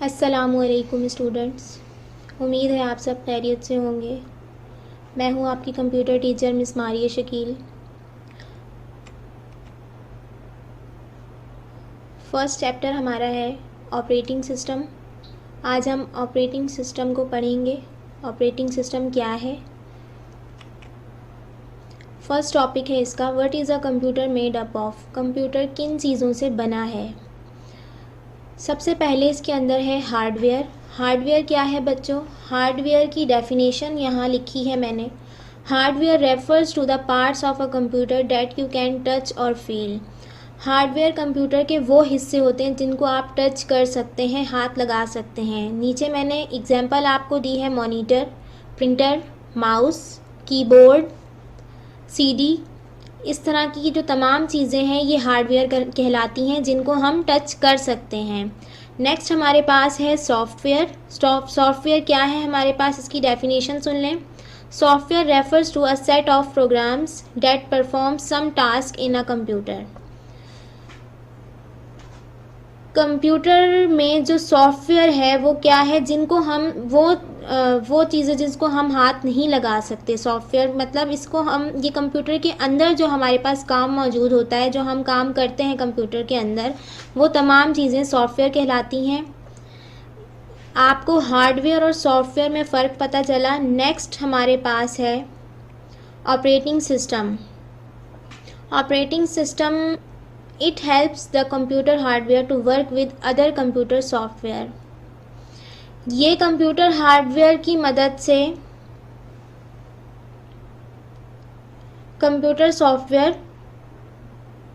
अस्सलामुअलैकुम स्टूडेंट्स, उम्मीद है आप सब खैरियत से होंगे। मैं हूं आपकी computer teacher miss Maria Shakeel. First chapter हमारा है ऑपरेटिंग सिस्टम। आज हम ऑपरेटिंग सिस्टम को पढ़ेंगे। ऑपरेटिंग सिस्टम क्या है? फर्स्ट टॉपिक है इसका, what is a computer made up of. Computer किन चीज़ों से बना है? सबसे पहले इसके अंदर है हार्डवेयर। हार्डवेयर क्या है बच्चों? हार्डवेयर की डेफिनेशन यहाँ लिखी है मैंने। Hardware refers to the parts of a computer that you can touch और फील। हार्डवेयर कंप्यूटर के वो हिस्से होते हैं जिनको आप टच कर सकते हैं, हाथ लगा सकते हैं। नीचे मैंने एग्जांपल आपको दी है, monitor, printer, mouse, keyboard, CD. इस तरह की जो तमाम चीज़ें हैं ये हार्डवेयर कहलाती हैं जिनको हम टच कर सकते हैं। नेक्स्ट हमारे पास है सॉफ्टवेयर। सॉफ्टवेयर क्या है हमारे पास, इसकी डेफिनेशन सुन लें। Software refers to a set of programs that perform some task in a computer. Computer में जो सॉफ्टवेयर है वो क्या है, जिनको हम वो चीज़ें जिसको हम हाथ नहीं लगा सकते। सॉफ्टवेयर मतलब इसको हम, ये कंप्यूटर के अंदर जो हमारे पास काम मौजूद होता है, जो हम काम करते हैं कंप्यूटर के अंदर, वो तमाम चीज़ें सॉफ्टवेयर कहलाती हैं। आपको हार्डवेयर और सॉफ्टवेयर में फ़र्क पता चला। नेक्स्ट हमारे पास है operating system. Operating system it helps the computer hardware to work with other computer software। ये कंप्यूटर हार्डवेयर की मदद से कंप्यूटर सॉफ्टवेयर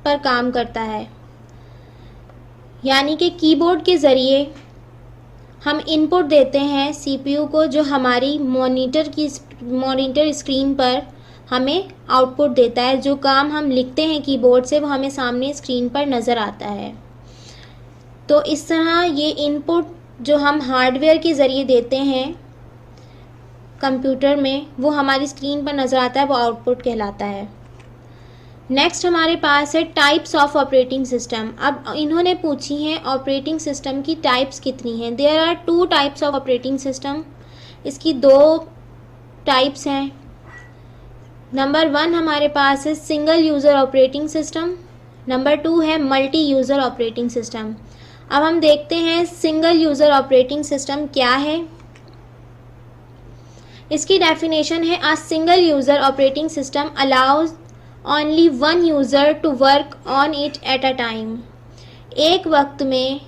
पर काम करता है। यानी कि कीबोर्ड के ज़रिए हम इनपुट देते हैं सीपीयू को, जो हमारी मॉनिटर स्क्रीन पर हमें आउटपुट देता है। जो काम हम लिखते हैं कीबोर्ड से वो हमें सामने स्क्रीन पर नज़र आता है। तो इस तरह ये इनपुट जो हम हार्डवेयर के ज़रिए देते हैं कंप्यूटर में, वो हमारी स्क्रीन पर नज़र आता है, वो आउटपुट कहलाता है। नेक्स्ट हमारे पास है टाइप्स ऑफ ऑपरेटिंग सिस्टम। अब इन्होंने पूछी हैं ऑपरेटिंग सिस्टम की टाइप्स कितनी हैं। There are 2 types of operating system. इसकी 2 टाइप्स हैं। नंबर 1 हमारे पास है single user operating system. Number 2 है मल्टी यूज़र ऑपरेटिंग सिस्टम। अब हम देखते हैं सिंगल यूज़र ऑपरेटिंग सिस्टम क्या है। इसकी डेफिनेशन है, a single user operating system allows only one user to work on it at a time. एक वक्त में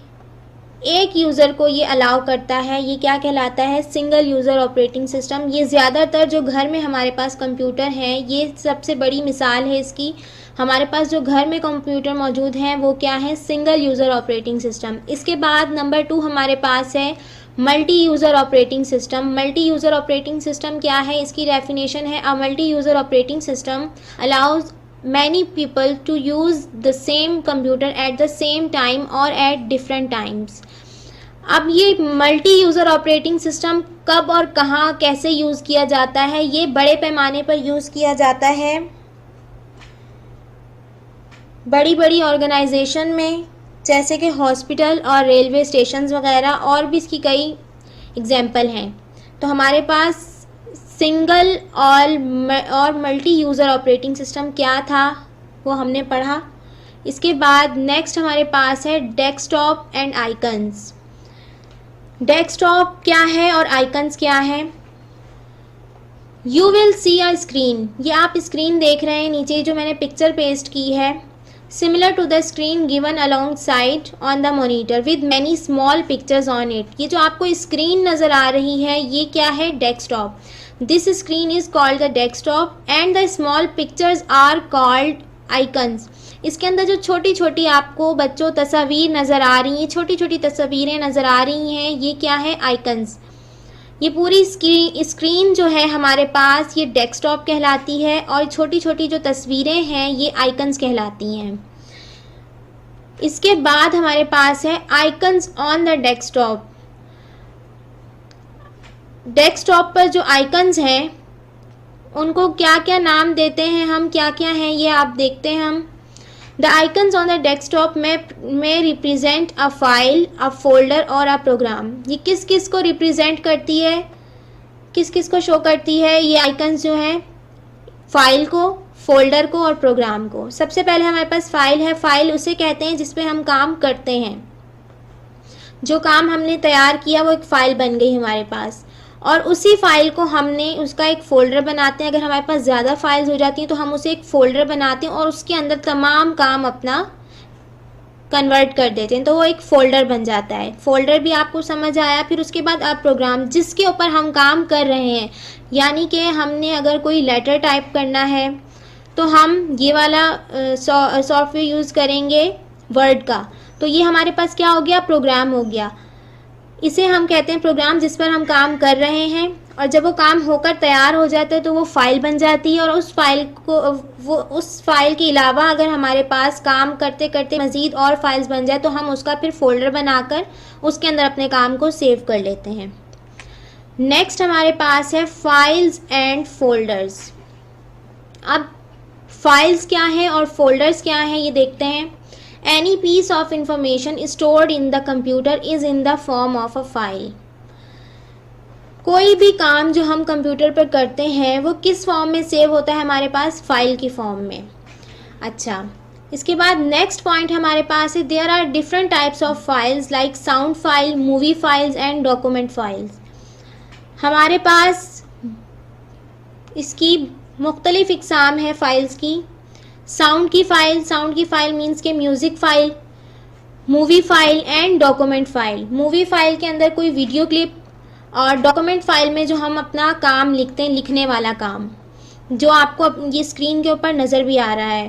एक यूज़र को ये अलाउ करता है। ये क्या कहलाता है? Single user operating system. ये ज़्यादातर जो घर में हमारे पास कंप्यूटर हैं, ये सबसे बड़ी मिसाल है इसकी। हमारे पास जो घर में कंप्यूटर मौजूद हैं वो क्या है? Single user operating system. इसके बाद नंबर 2 हमारे पास है multi user operating system. Multi user operating system क्या है? इसकी डेफिनेशन है, a multi user operating system allows many people to use the same computer at the same time or at different times। अब ये multi user operating system कब और कहाँ कैसे यूज़ किया जाता है? ये बड़े पैमाने पर यूज़ किया जाता है बड़ी बड़ी ऑर्गेनाइजेशन में, जैसे कि हॉस्पिटल और रेलवे स्टेशंस वगैरह, और भी इसकी कई एग्जाम्पल हैं। तो हमारे पास सिंगल और मल्टी यूज़र ऑपरेटिंग सिस्टम क्या था वो हमने पढ़ा। इसके बाद नेक्स्ट हमारे पास है डेस्कटॉप एंड आइकन्स। डेस्कटॉप क्या है और आइकन्स क्या है? You will see a screen. ये आप स्क्रीन देख रहे हैं, नीचे जो मैंने पिक्चर पेस्ट की है, similar to the screen given alongside on the monitor with many small pictures on it. ये जो आपको स्क्रीन नज़र आ रही है ये क्या है? Desktop. This screen is called the desktop and the small pictures are called icons. इसके अंदर जो छोटी छोटी आपको बच्चों तस्वीर नज़र आ रही हैं, छोटी छोटी तस्वीरें नज़र आ रही हैं, ये क्या है? आइकन्स। ये पूरी स्क्रीन जो है हमारे पास ये डेस्कटॉप कहलाती है, और छोटी छोटी जो तस्वीरें हैं ये आइकन्स कहलाती हैं। इसके बाद हमारे पास है icons on the desktop. Desktop पर जो आइकन्स हैं उनको क्या क्या नाम देते हैं हम, क्या क्या हैं ये आप देखते हैं हम। The icons on the desktop में represent a file, a folder और अ प्रोग्राम। ये किस किस को रिप्रेजेंट करती है, किस किस को शो करती है ये आइकन्स जो हैं? फाइल को, फोल्डर को और प्रोग्राम को। सबसे पहले हमारे पास फाइल है। फाइल उसे कहते हैं जिसपे हम काम करते हैं। जो काम हमने तैयार किया वो एक फ़ाइल बन गई हमारे पास, और उसी फाइल को हमने उसका एक फ़ोल्डर बनाते हैं। अगर हमारे पास ज़्यादा फाइल्स हो जाती हैं तो हम उसे एक फ़ोल्डर बनाते हैं और उसके अंदर तमाम काम अपना कन्वर्ट कर देते हैं, तो वो एक फ़ोल्डर बन जाता है। फ़ोल्डर भी आपको समझ आया। फिर उसके बाद अब प्रोग्राम जिसके ऊपर हम काम कर रहे हैं, यानी कि हमने अगर कोई लेटर टाइप करना है तो हम ये वाला सॉफ्टवेयर यूज़ करेंगे वर्ड का। तो ये हमारे पास क्या हो गया? प्रोग्राम हो गया। इसे हम कहते हैं प्रोग्राम जिस पर हम काम कर रहे हैं, और जब वो काम होकर तैयार हो जाता है तो वो फाइल बन जाती है। और उस फाइल के अलावा अगर हमारे पास काम करते करते मज़ीद और फाइल्स बन जाए तो हम उसका फिर फोल्डर बनाकर उसके अंदर अपने काम को सेव कर लेते हैं। नेक्स्ट हमारे पास है फाइल्स एंड फोल्डर्स। अब फाइल्स क्या हैं और फोल्डर्स क्या हैं ये देखते हैं। Any piece of information stored in the computer is in the form of a file. कोई भी काम जो हम कंप्यूटर पर करते हैं वो किस फॉर्म में सेव होता है हमारे पास? फाइल की फॉर्म में। अच्छा, इसके बाद नेक्स्ट पॉइंट हमारे पास है there are different types of files like sound file, movie files and document files. हमारे पास इसकी मुख्तलिफ इकसाम है फाइल्स की। साउंड की फ़ाइल मीन्स के music file, movie file and document file. Movie file के अंदर कोई वीडियो क्लिप, और डॉक्यूमेंट फ़ाइल में जो हम अपना काम लिखते हैं, लिखने वाला काम, जो आपको ये स्क्रीन के ऊपर नज़र भी आ रहा है।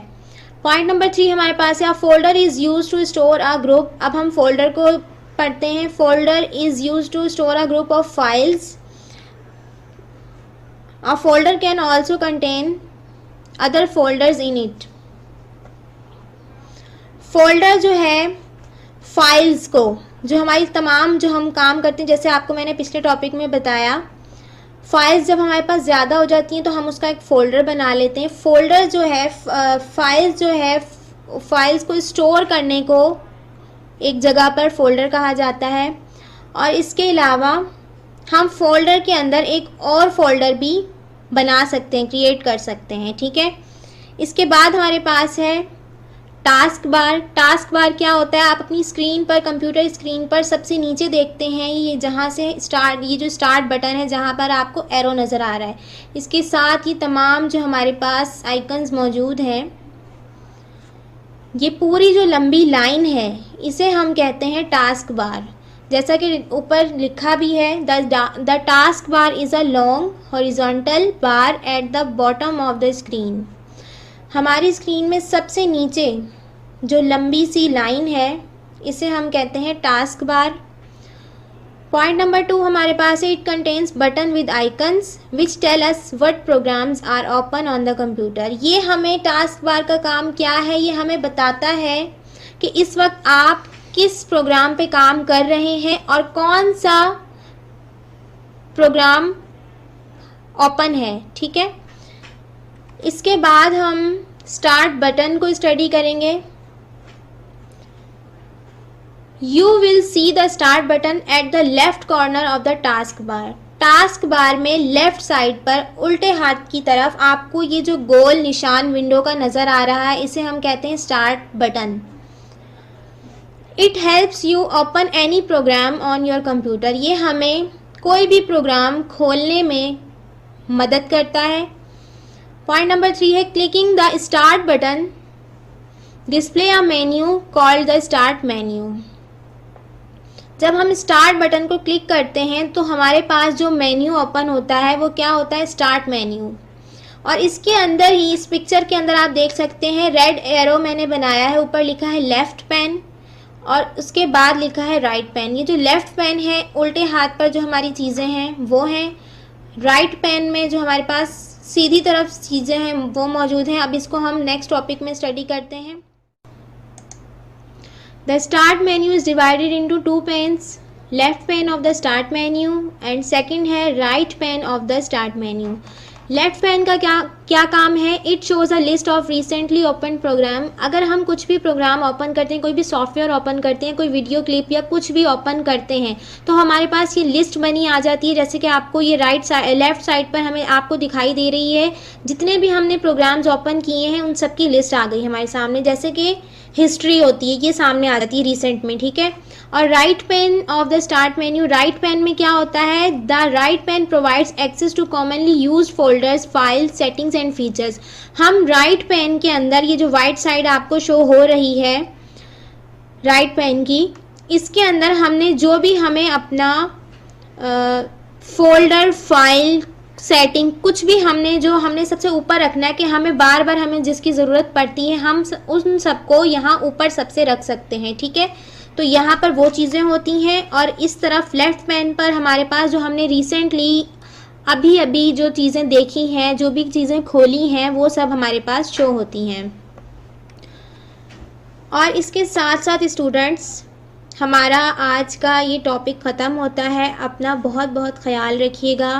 पॉइंट नंबर 3 हमारे पास है folder is use to store a group. अब हम फोल्डर को पढ़ते हैं। Folder is use to store a group of files. A folder can also contain other folders in it. Folder जो है फाइल्स को, जो हमारी तमाम जो हम काम करते हैं, जैसे आपको मैंने पिछले टॉपिक में बताया, फाइल्स जब हमारे पास ज़्यादा हो जाती हैं तो हम उसका एक फ़ोल्डर बना लेते हैं। फ़ोल्डर जो है फाइल्स जो है फाइल्स को स्टोर करने को एक जगह पर फ़ोल्डर कहा जाता है। और इसके अलावा हम फ़ोल्डर के अंदर एक और फ़ोल्डर भी बना सकते हैं, क्रिएट कर सकते हैं। ठीक है। इसके बाद हमारे पास है टास्क बार। टास्क बार क्या होता है? आप अपनी स्क्रीन पर, कंप्यूटर स्क्रीन पर सबसे नीचे देखते हैं, ये जहाँ से स्टार्ट, ये जो स्टार्ट बटन है जहाँ पर आपको एरो नज़र आ रहा है, इसके साथ ही तमाम जो हमारे पास आइकन्स मौजूद हैं, ये पूरी जो लंबी लाइन है इसे हम कहते हैं टास्क बार। जैसा कि ऊपर लिखा भी है, the task bar is a long horizontal bar at the bottom of the screen. हमारी स्क्रीन में सबसे नीचे जो लंबी सी लाइन है इसे हम कहते हैं टास्क बार। पॉइंट नंबर 2 हमारे पास है it contains button with icons which tell us what programs are open on the computer. ये हमें टास्क बार का काम क्या है, ये हमें बताता है कि इस वक्त आप किस प्रोग्राम पे काम कर रहे हैं और कौन सा प्रोग्राम ओपन है। ठीक है। इसके बाद हम स्टार्ट बटन को स्टडी करेंगे। You will see the start button at the left corner of the task bar. Task bar में लेफ्ट साइड पर उल्टे हाथ की तरफ आपको ये जो गोल निशान विंडो का नज़र आ रहा है इसे हम कहते हैं start button. It helps you open any program on your computer. ये हमें कोई भी प्रोग्राम खोलने में मदद करता है। पॉइंट नंबर 3 है clicking the start button display a menu called the start menu. जब हम स्टार्ट बटन को क्लिक करते हैं तो हमारे पास जो मेन्यू ओपन होता है वो क्या होता है? Start menu. और इसके अंदर ही, इस पिक्चर के अंदर आप देख सकते हैं रेड एरो मैंने बनाया है, ऊपर लिखा है लेफ़्ट पैन और उसके बाद लिखा है राइट पैन। ये जो लेफ़्ट पैन है उल्टे हाथ पर जो हमारी चीज़ें हैं वो हैं, राइट पैन में जो हमारे पास सीधी तरफ चीज़ें हैं वो मौजूद हैं। अब इसको हम नेक्स्ट टॉपिक में स्टडी करते हैं। The start menu is divided into 2 panes, left pane of the start menu and second है right pane of the start menu। Left pane का क्या काम है? It shows a list of recently open program. अगर हम कुछ भी programme open करते हैं, कोई भी सॉफ्टवेयर ओपन करते हैं, कोई वीडियो क्लिप या कुछ भी ओपन करते हैं, तो हमारे पास ये लिस्ट बनी आ जाती है। जैसे कि आपको ये लेफ्ट साइड पर हमें आपको दिखाई दे रही है, जितने भी हमने प्रोग्राम्स ओपन किए हैं उन सब की लिस्ट आ गई हमारे सामने। जैसे कि हिस्ट्री होती है, ये सामने आ जाती है रिसेंट में, ठीक है। और right pane of the start menu, right pane में क्या होता है? The right pane provides access to commonly used folders, files, settings and features. हम राइट पैन के अंदर, ये जो वाइट साइड आपको शो हो रही है राइट पैन की, इसके अंदर हमने जो भी हमें अपना फोल्डर, फाइल, सेटिंग, कुछ भी हमने सबसे ऊपर रखना है कि हमें बार बार हमें जिसकी ज़रूरत पड़ती है, हम उन सबको यहाँ ऊपर सबसे रख सकते हैं, ठीक है। तो यहाँ पर वो चीज़ें होती हैं। और इस तरफ लेफ्ट पैन पर हमारे पास जो हमने रिसेंटली अभी अभी जो चीज़ें देखी हैं, जो भी चीज़ें खोली हैं, वो सब हमारे पास शो होती हैं। और इसके साथ साथ स्टूडेंट्स, हमारा आज का ये टॉपिक ख़त्म होता है। अपना बहुत बहुत ख्याल रखिएगा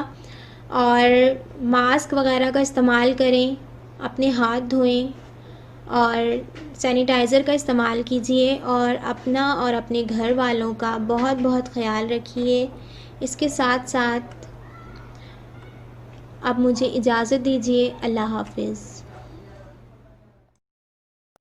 और मास्क वगैरह का इस्तेमाल करें, अपने हाथ धोएं और सैनिटाइज़र का इस्तेमाल कीजिए और अपना और अपने घर वालों का बहुत बहुत ख्याल रखिए। इसके साथ साथ अब मुझे इजाज़त दीजिए। अल्लाह हाफ़िज़।